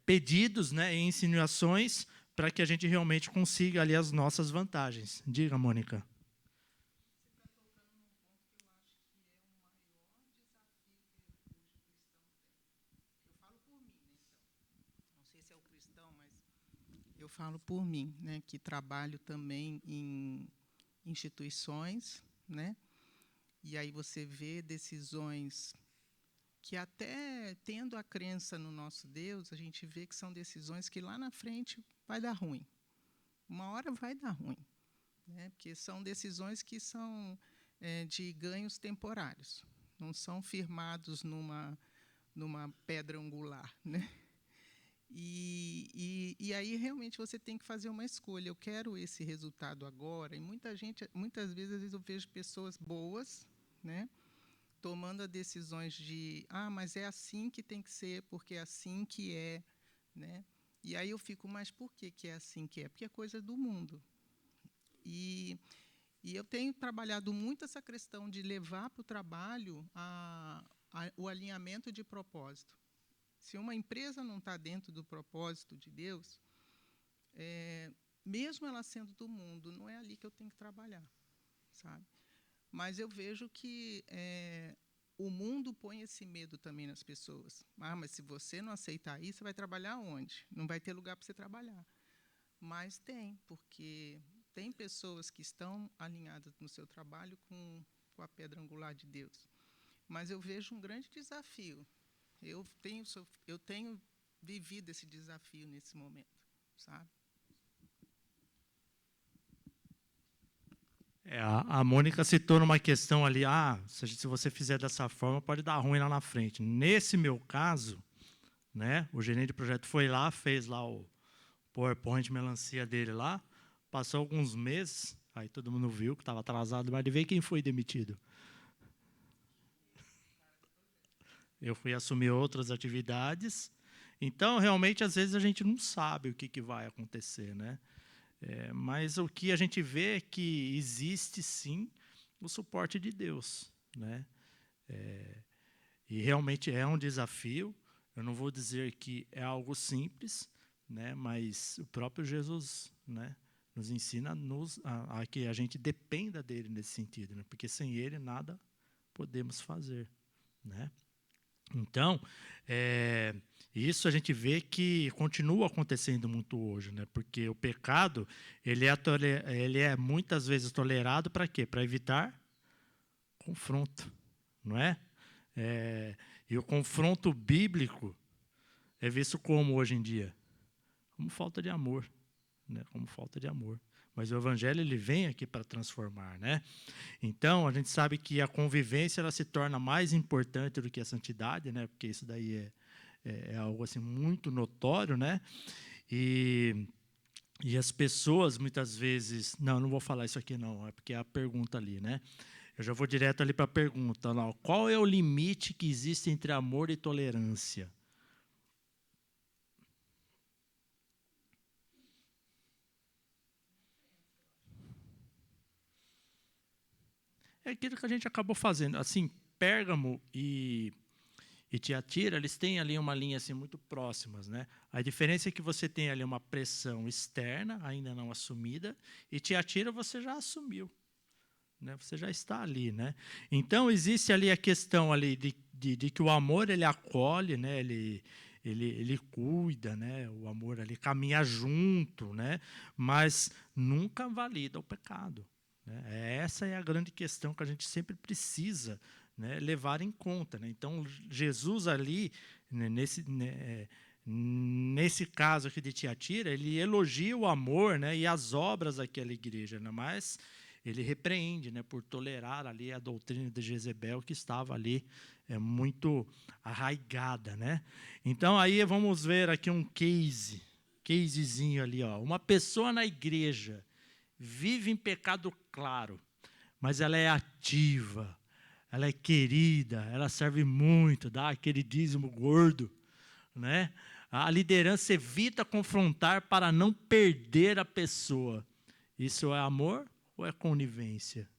pedidos, né, e insinuações para que a gente realmente consiga ali as nossas vantagens. Diga, Mônica. Eu falo por mim, né, que trabalho também em instituições, né? E aí você vê decisões que até tendo a crença no nosso Deus, a gente vê que são decisões que lá na frente vai dar ruim. Uma hora vai dar ruim, né? Porque são decisões que são de ganhos temporários, não são firmados numa pedra angular, né? E aí realmente você tem que fazer uma escolha. Eu quero esse resultado agora. E muitas vezes eu vejo pessoas boas, né, tomando decisões de mas é assim que tem que ser, porque é assim que é, né? E aí eu fico, mas por que é assim que é? Porque é coisa do mundo. E eu tenho trabalhado muito essa questão de levar para o trabalho o alinhamento de propósito. Se uma empresa não está dentro do propósito de Deus, mesmo ela sendo do mundo, não é ali que eu tenho que trabalhar, sabe? Mas eu vejo que o mundo põe esse medo também nas pessoas. Mas se você não aceitar isso, você vai trabalhar onde? Não vai ter lugar para você trabalhar. Mas porque tem pessoas que estão alinhadas no seu trabalho com a pedra angular de Deus. Mas eu vejo um grande desafio. Eu tenho vivido esse desafio nesse momento, sabe? A Mônica citou numa questão ali, se você fizer dessa forma, pode dar ruim lá na frente. Nesse meu caso, né, o gerente de projeto foi lá, fez lá o PowerPoint melancia dele lá, passou alguns meses, aí todo mundo viu que estava atrasado, mas de ver quem foi demitido. Eu fui assumir outras atividades. Então, realmente, às vezes a gente não sabe o que vai acontecer, né? Mas o que a gente vê é que existe, sim, o suporte de Deus, né? E realmente é um desafio. Eu não vou dizer que é algo simples, né? Mas o próprio Jesus, né, nos ensina a que a gente dependa dele nesse sentido, né? Porque sem ele nada podemos fazer, né? Então, isso a gente vê que continua acontecendo muito hoje, né? Porque o pecado ele é muitas vezes tolerado para quê? Para evitar confronto, não é? E o confronto bíblico é visto como hoje em dia? Como falta de amor, né? Como falta de amor. Mas o evangelho ele vem aqui para transformar, né? Então, a gente sabe que a convivência ela se torna mais importante do que a santidade, né? Porque isso daí é algo assim muito notório, né? E as pessoas muitas vezes, não vou falar isso aqui não, é porque é a pergunta ali, né? Eu já vou direto ali para a pergunta, lá, qual é o limite que existe entre amor e tolerância? É aquilo que a gente acabou fazendo. Assim, Pérgamo e Tiatira, eles têm ali uma linha assim muito próximas, né? A diferença é que você tem ali uma pressão externa, ainda não assumida, e Tiatira você já assumiu, né? Você já está ali, né? Então existe ali a questão ali de que o amor ele acolhe, né? Ele cuida, né? O amor ali caminha junto, né? Mas nunca valida o pecado. Essa é a grande questão que a gente sempre precisa, né, levar em conta. Né? Então, Jesus ali, né, nesse caso aqui de Tiatira, ele elogia o amor, né, e as obras daquela igreja, né, mas ele repreende, né, por tolerar ali a doutrina de Jezebel que estava ali muito arraigada. Né? Então, aí vamos ver aqui um casezinho ali. Ó, uma pessoa na igreja vive em pecado claro, mas ela é ativa, ela é querida, ela serve muito, dá aquele dízimo gordo, né? A liderança evita confrontar para não perder a pessoa. Isso é amor ou é conivência?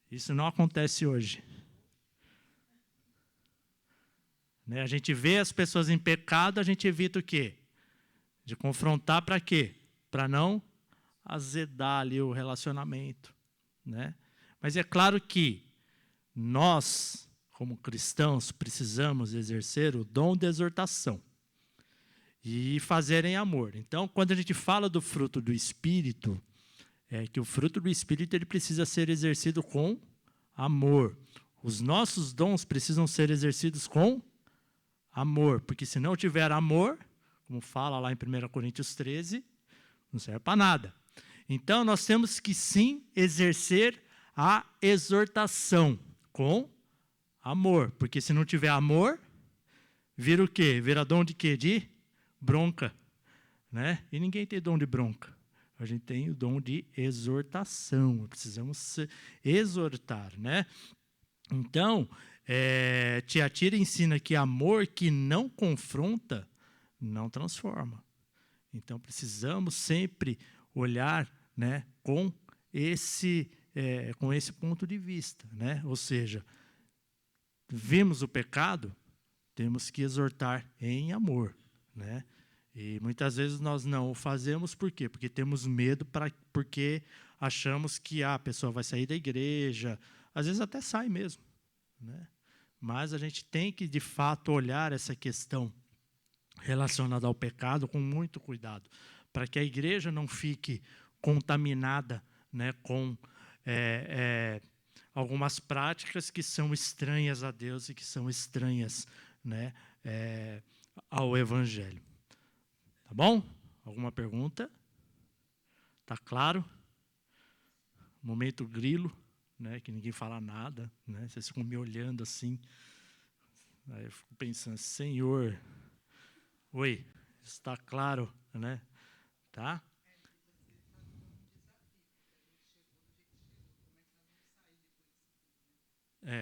Isso não acontece hoje. Né? A gente vê as pessoas em pecado, a gente evita o quê? De confrontar para quê? Para não azedar ali o relacionamento, né? Mas é claro que nós, como cristãos, precisamos exercer o dom de exortação e fazer em amor. Então, quando a gente fala do fruto do Espírito, é que o fruto do Espírito ele precisa ser exercido com amor. Os nossos dons precisam ser exercidos com amor, porque se não tiver amor, como fala lá em 1 Coríntios 13, não serve para nada. Então, nós temos que sim exercer a exortação com amor. Porque se não tiver amor, vira o quê? Vira dom de quê? De bronca. Né? E ninguém tem dom de bronca. A gente tem o dom de exortação. Precisamos exortar. Né? Então, Tiatira ensina que amor que não confronta, não transforma. Então, precisamos sempre olhar, né, com esse ponto de vista. Né? Ou seja, vimos o pecado, temos que exortar em amor. Né? E muitas vezes nós não o fazemos, por quê? Porque temos medo, porque achamos que a pessoa vai sair da igreja, às vezes até sai mesmo. Né? Mas a gente tem que, de fato, olhar essa questão relacionada ao pecado com muito cuidado, para que a igreja não fique contaminada, né, com algumas práticas que são estranhas a Deus e que são estranhas, né, ao Evangelho. Tá bom? Alguma pergunta? Tá claro? Momento grilo, né, que ninguém fala nada, né? Vocês ficam me olhando assim. Aí eu fico pensando, Senhor, oi, está claro, né? Tá?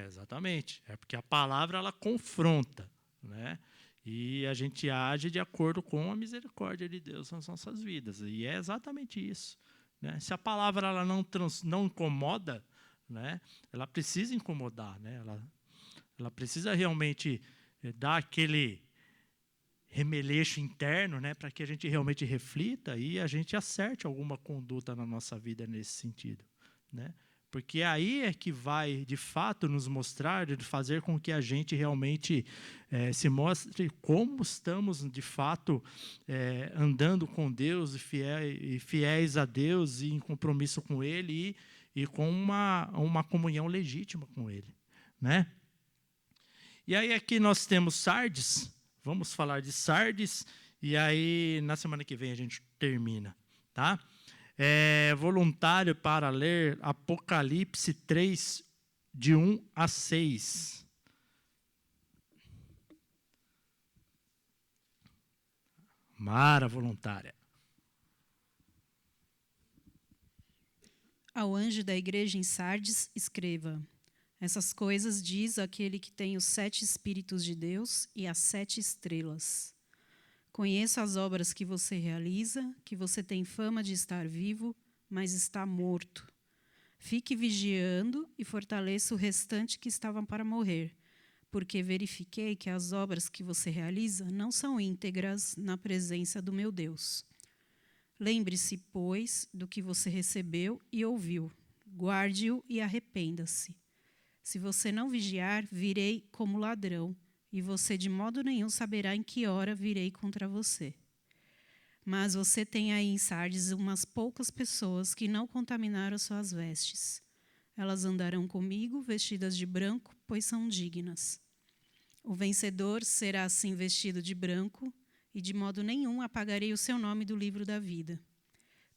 Exatamente. É porque a palavra ela confronta, né? E a gente age de acordo com a misericórdia de Deus nas nossas vidas. E é exatamente isso, né? Se a palavra ela não incomoda, né? Ela precisa incomodar, né? Ela precisa realmente dar aquele remeleixo interno, né? Para que a gente realmente reflita e a gente acerte alguma conduta na nossa vida nesse sentido, né? Porque aí é que vai, de fato, nos mostrar, de fazer com que a gente realmente se mostre como estamos, de fato, andando com Deus e fiéis a Deus e em compromisso com Ele e com uma comunhão legítima com Ele, né? E aí aqui nós temos Sardes, vamos falar de Sardes, e aí na semana que vem a gente termina, tá? Voluntário para ler Apocalipse 3, de 1 a 6. Mara, voluntária. Ao anjo da igreja em Sardes, escreva: essas coisas diz aquele que tem os 7 Espíritos de Deus e as 7 estrelas. Conheço as obras que você realiza, que você tem fama de estar vivo, mas está morto. Fique vigiando e fortaleça o restante que estavam para morrer, porque verifiquei que as obras que você realiza não são íntegras na presença do meu Deus. Lembre-se, pois, do que você recebeu e ouviu. Guarde-o e arrependa-se. Se você não vigiar, virei como ladrão, e você de modo nenhum saberá em que hora virei contra você. Mas você tem aí em Sardes umas poucas pessoas que não contaminaram suas vestes. Elas andarão comigo vestidas de branco, pois são dignas. O vencedor será assim vestido de branco, e de modo nenhum apagarei o seu nome do livro da vida.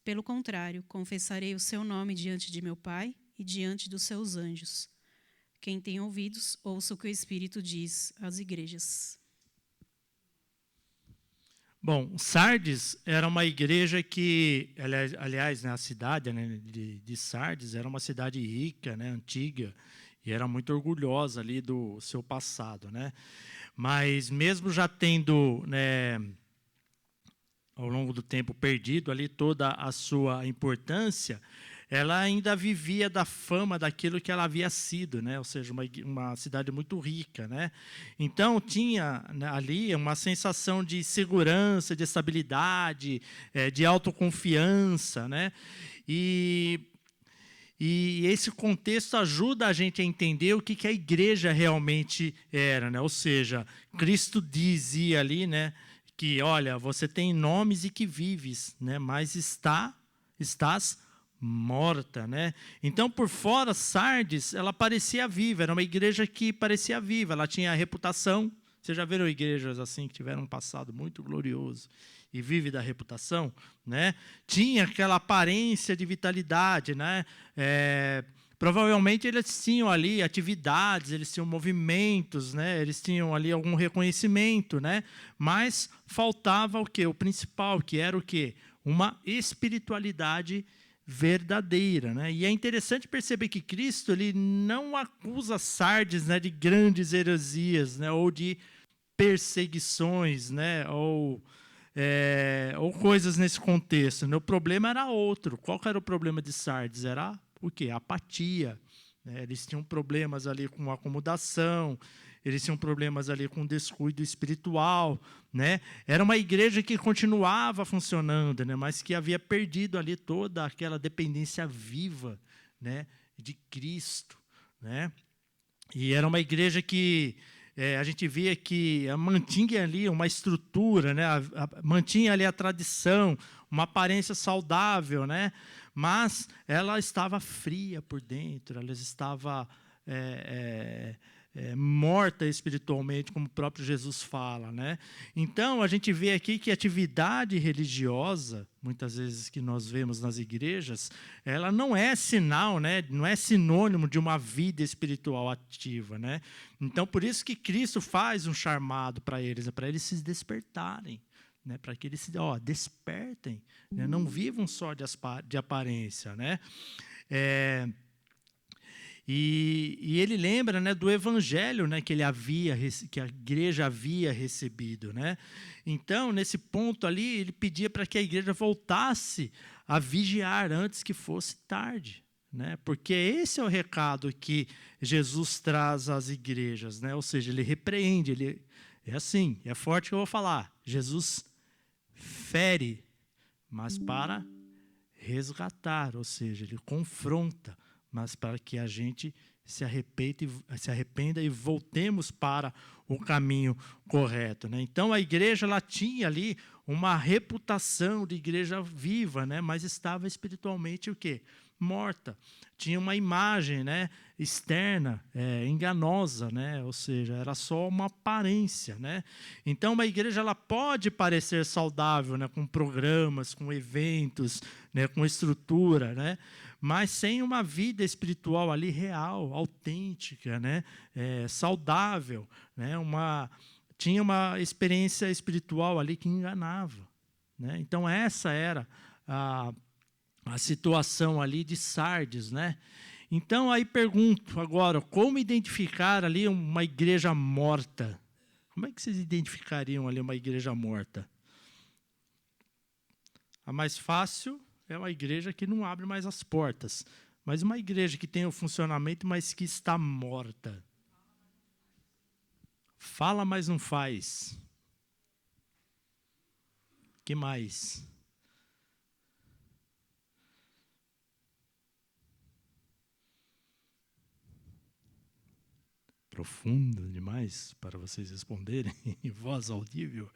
Pelo contrário, confessarei o seu nome diante de meu Pai e diante dos seus anjos. Quem tem ouvidos, ouça o que o Espírito diz às igrejas. Bom, Sardes era uma igreja que, aliás, né, a cidade, né, de Sardes era uma cidade rica, né, antiga, e era muito orgulhosa ali do seu passado, né? Mas mesmo já tendo, né, ao longo do tempo perdido ali toda a sua importância, ela ainda vivia da fama daquilo que ela havia sido, né? Ou seja, uma cidade muito rica, né? Então tinha, né, ali uma sensação de segurança, de estabilidade, de autoconfiança, né? E esse contexto ajuda a gente a entender o que a igreja realmente era, né? Ou seja, Cristo dizia ali, né, que, olha, você tem nomes e que vives, né? Mas estás morta, né? Então, por fora, Sardes, ela parecia viva, era uma igreja que parecia viva, ela tinha a reputação. Vocês já viram igrejas assim que tiveram um passado muito glorioso e vive da reputação, né? Tinha aquela aparência de vitalidade, né? Provavelmente eles tinham ali atividades, eles tinham movimentos, né? Eles tinham ali algum reconhecimento, né? Mas faltava o quê? O principal, que era o quê? Uma espiritualidade verdadeira, né? E é interessante perceber que Cristo ele não acusa Sardes, né, de grandes heresias, né, ou de perseguições, né, ou coisas nesse contexto, né? O problema era outro. Qual que era o problema de Sardes? Era o quê? A apatia, né? Eles tinham problemas ali com acomodação, eles tinham problemas ali com descuido espiritual, né? Era uma igreja que continuava funcionando, né? Mas que havia perdido ali toda aquela dependência viva, né, de Cristo, né? E era uma igreja que a gente via que mantinha ali uma estrutura, né? Mantinha ali a tradição, uma aparência saudável, né? Mas ela estava fria por dentro, ela estava morta espiritualmente, como o próprio Jesus fala, né? Então, a gente vê aqui que a atividade religiosa, muitas vezes que nós vemos nas igrejas, ela não é sinal, né? Não é sinônimo de uma vida espiritual ativa, né? Então, por isso que Cristo faz um chamado para eles se despertarem, né? Para que eles se despertem, né? Não vivam só de aparência, né? E ele lembra, né, do evangelho, né, que a igreja havia recebido, né? Então, nesse ponto ali, ele pedia para que a igreja voltasse a vigiar antes que fosse tarde, né? Porque esse é o recado que Jesus traz às igrejas, né? Ou seja, ele repreende, é forte que eu vou falar. Jesus fere, mas para resgatar, ou seja, ele confronta, mas para que a gente se arrependa e voltemos para o caminho correto, né? Então, a igreja ela tinha ali uma reputação de igreja viva, né? Mas estava espiritualmente o quê? Morta. Tinha uma imagem, né, externa, enganosa, né? Ou seja, era só uma aparência, né? Então, uma igreja ela pode parecer saudável, né, com programas, com eventos, né, com estrutura, né? Mas sem uma vida espiritual ali real, autêntica, né? Saudável, né? Tinha uma experiência espiritual ali que enganava, né? Então, essa era a situação ali de Sardes, né? Então, aí pergunto agora, como identificar ali uma igreja morta? Como é que vocês identificariam ali uma igreja morta? A mais fácil é uma igreja que não abre mais as portas, mas uma igreja que tem o funcionamento, mas que está morta. Fala, mas não faz. O que mais? Profundo demais para vocês responderem em voz audível.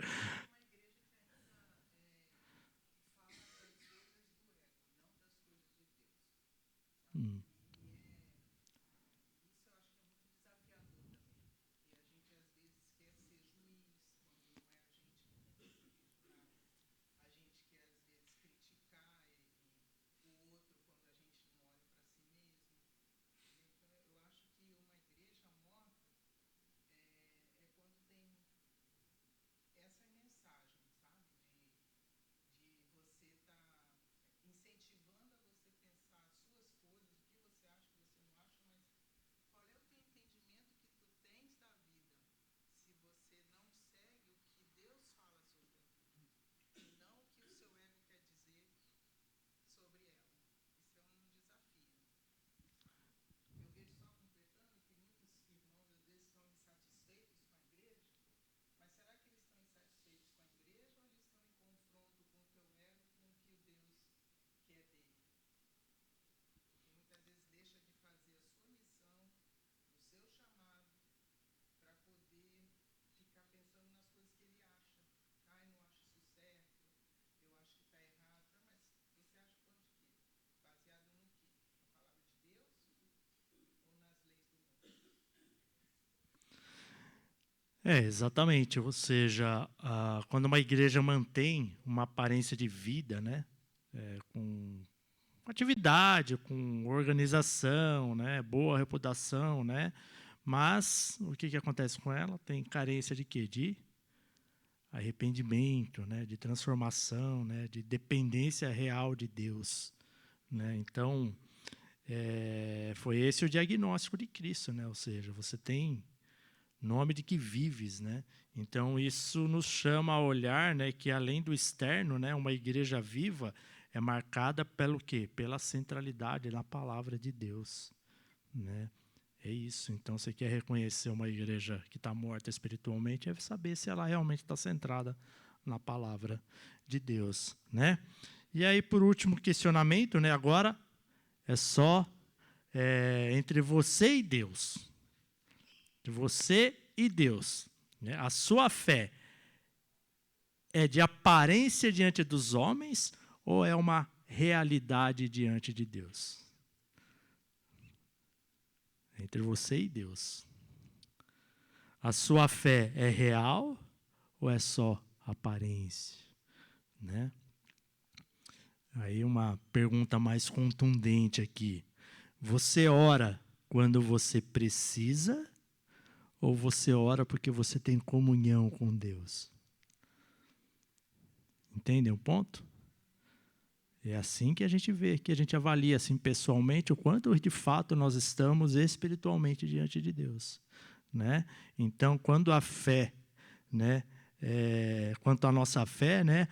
Exatamente. Ou seja, quando uma igreja mantém uma aparência de vida, né, com atividade, com organização, né, boa reputação, né, mas o que acontece com ela? Tem carência de quê? De arrependimento, né, de transformação, né, de dependência real de Deus, né? Então, foi esse o diagnóstico de Cristo, né? Ou seja, você tem nome de que vives, né? Então isso nos chama a olhar, né, que além do externo, né, uma igreja viva é marcada pelo quê? Pela centralidade na palavra de Deus, né? É isso. Então, você quer reconhecer uma igreja que está morta espiritualmente, é saber se ela realmente está centrada na palavra de Deus, né? E aí, por último, questionamento, né? Agora é só entre você e Deus. De você e Deus, né? A sua fé é de aparência diante dos homens ou é uma realidade diante de Deus? Entre você e Deus. A sua fé é real ou é só aparência? Né? Aí uma pergunta mais contundente aqui. Você ora quando você precisa ou você ora porque você tem comunhão com Deus? Entendem o ponto? É assim que a gente vê, que a gente avalia assim pessoalmente o quanto de fato nós estamos espiritualmente diante de Deus, né? Então, quando a fé, né, quanto à nossa fé, né,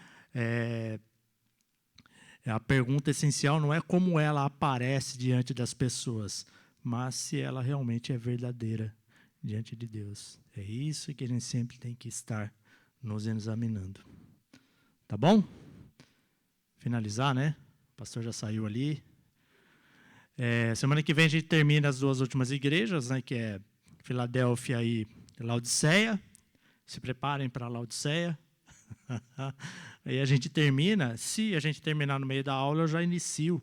a pergunta essencial não é como ela aparece diante das pessoas, mas se ela realmente é verdadeira diante de Deus. É isso que a gente sempre tem que estar nos examinando. Tá bom? Finalizar, né? O pastor já saiu ali. Semana que vem a gente termina as 2 últimas igrejas, né? Que é Filadélfia e Laodiceia. Se preparem para Laodiceia. Aí a gente termina. Se a gente terminar no meio da aula, eu já inicio,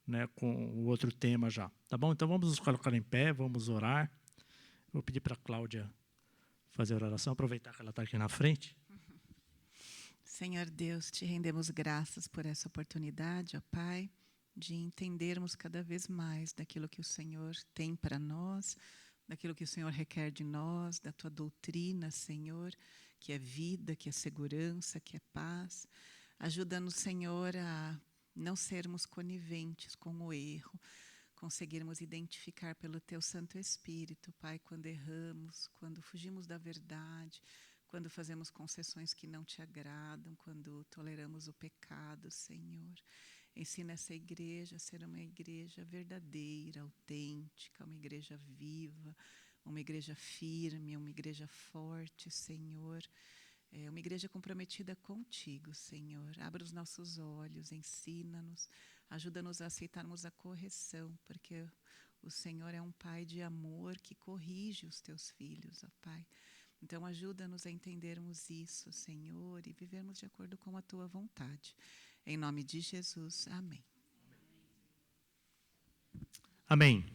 né, com o outro tema já. Tá bom? Então vamos nos colocar em pé, vamos orar. Vou pedir para a Cláudia fazer a oração, aproveitar que ela está aqui na frente. Senhor Deus, te rendemos graças por essa oportunidade, ó Pai, de entendermos cada vez mais daquilo que o Senhor tem para nós, daquilo que o Senhor requer de nós, da tua doutrina, Senhor, que é vida, que é segurança, que é paz. Ajuda-nos, Senhor, a não sermos coniventes com o erro, conseguirmos identificar pelo teu Santo Espírito, Pai, quando erramos, quando fugimos da verdade, quando fazemos concessões que não te agradam, quando toleramos o pecado, Senhor. Ensina essa igreja a ser uma igreja verdadeira, autêntica, uma igreja viva, uma igreja firme, uma igreja forte, Senhor. Uma igreja comprometida contigo, Senhor. Abra os nossos olhos, ensina-nos, ajuda-nos a aceitarmos a correção, porque o Senhor é um Pai de amor que corrige os teus filhos, ó Pai. Então, ajuda-nos a entendermos isso, Senhor, e vivermos de acordo com a tua vontade. Em nome de Jesus, amém. Amém.